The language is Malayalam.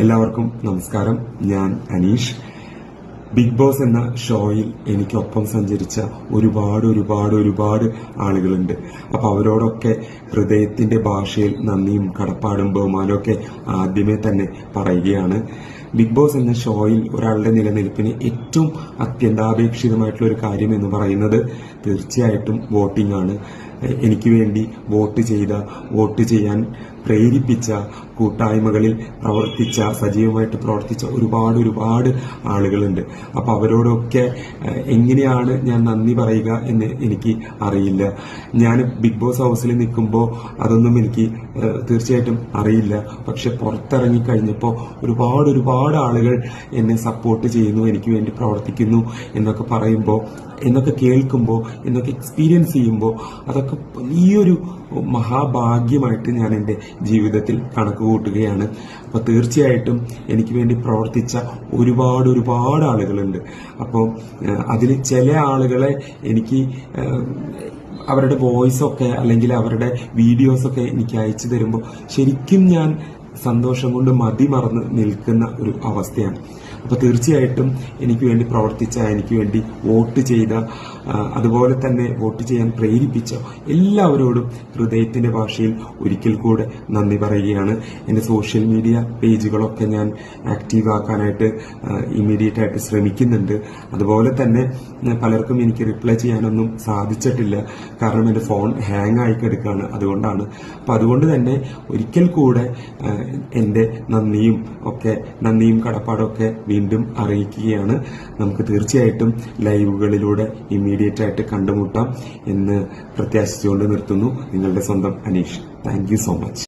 എല്ലാവർക്കും നമസ്കാരം. ഞാൻ അനീഷ്. ബിഗ് ബോസ് എന്ന ഷോയിൽ എനിക്കൊപ്പം സഞ്ചരിച്ച ഒരുപാട് ആളുകളുണ്ട്. അപ്പൊ അവരോടൊക്കെ ഹൃദയത്തിന്റെ ഭാഷയിൽ നന്ദിയും കടപ്പാടും ബഹുമാനമൊക്കെ ആദ്യമേ തന്നെ പറയുകയാണ്. ബിഗ് ബോസ് എന്ന ഷോയിൽ ഒരാളുടെ നിലനിൽപ്പിന് ഏറ്റവും അത്യന്താപേക്ഷിതമായിട്ടുള്ള ഒരു കാര്യം എന്ന് പറയുന്നത് തീർച്ചയായിട്ടും വോട്ടിംഗ് ആണ്. എനിക്ക് വേണ്ടി വോട്ട് ചെയ്യാൻ പ്രേരിപ്പിച്ച, കൂട്ടായ്മകളിൽ സജീവമായിട്ട് പ്രവർത്തിച്ച ഒരുപാട് ആളുകളുണ്ട്. അപ്പൊ അവരോടൊക്കെ എങ്ങനെയാണ് ഞാൻ നന്ദി പറയുക എന്ന് എനിക്ക് അറിയില്ല. ഞാൻ ബിഗ് ബോസ് ഹൗസിൽ നിൽക്കുമ്പോൾ അതൊന്നും എനിക്ക് തീർച്ചയായിട്ടും അറിയില്ല. പക്ഷെ പുറത്തിറങ്ങി കഴിഞ്ഞപ്പോൾ ഒരുപാട് ആളുകൾ എന്നെ സപ്പോർട്ട് ചെയ്യുന്നു, എനിക്ക് വേണ്ടി പ്രവർത്തിക്കുന്നു എന്നൊക്കെ പറയുമ്പോൾ, എന്നൊക്കെ കേൾക്കുമ്പോൾ, എന്നൊക്കെ എക്സ്പീരിയൻസ് ചെയ്യുമ്പോൾ അതൊക്കെ വലിയൊരു മഹാഭാഗ്യമായിട്ട് ഞാൻ എൻ്റെ ജീവിതത്തിൽ കണക്ക് കൂട്ടുകയാണ്. അപ്പൊ തീർച്ചയായിട്ടും എനിക്ക് വേണ്ടി പ്രവർത്തിച്ച ഒരുപാട് ആളുകളുണ്ട്. അപ്പോൾ അതിൽ ചില ആളുകളെ എനിക്ക് അവരുടെ വോയിസൊക്കെ അല്ലെങ്കിൽ അവരുടെ വീഡിയോസൊക്കെ എനിക്ക് അയച്ചു തരുമ്പോൾ ശരിക്കും ഞാൻ സന്തോഷം കൊണ്ട് മതിമറന്ന് നിൽക്കുന്ന ഒരു അവസ്ഥയാണ്. അപ്പൊ തീർച്ചയായിട്ടും എനിക്ക് വേണ്ടി പ്രവർത്തിച്ച, എനിക്ക് വേണ്ടി വോട്ട് ചെയ്ത, അതുപോലെ തന്നെ വോട്ട് ചെയ്യാൻ പ്രേരിപ്പിച്ച എല്ലാവരോടും ഹൃദയത്തിന്റെ ഭാഷയിൽ ഒരിക്കൽ കൂടെ നന്ദി പറയുകയാണ്. എന്റെ സോഷ്യൽ മീഡിയ പേജുകളൊക്കെ ഞാൻ ആക്റ്റീവ് ആക്കാനായിട്ട് ഇമ്മീഡിയറ്റ് ആയിട്ട് ശ്രമിക്കുന്നുണ്ട്. അതുപോലെ തന്നെ പലർക്കും എനിക്ക് റിപ്ലൈ ചെയ്യാനൊന്നും സാധിച്ചിട്ടില്ല. കാരണം എന്റെ ഫോൺ ഹാങ് ആയി കിടക്കുകയാണ്. അതുകൊണ്ട് തന്നെ ഒരിക്കൽ കൂടെ എന്റെ നന്ദിയും കടപ്പാടൊക്കെ വീണ്ടും അറിയിക്കുകയാണ്. നമുക്ക് തീർച്ചയായിട്ടും ലൈവുകളിലൂടെ ഇമ്മീഡിയറ്റ് ആയിട്ട് കണ്ടുമുട്ടാം എന്ന് പ്രത്യാശിച്ചുകൊണ്ട് നിർത്തുന്നു. നിങ്ങളുടെ സ്വന്തം Aneesh. Thank you so much.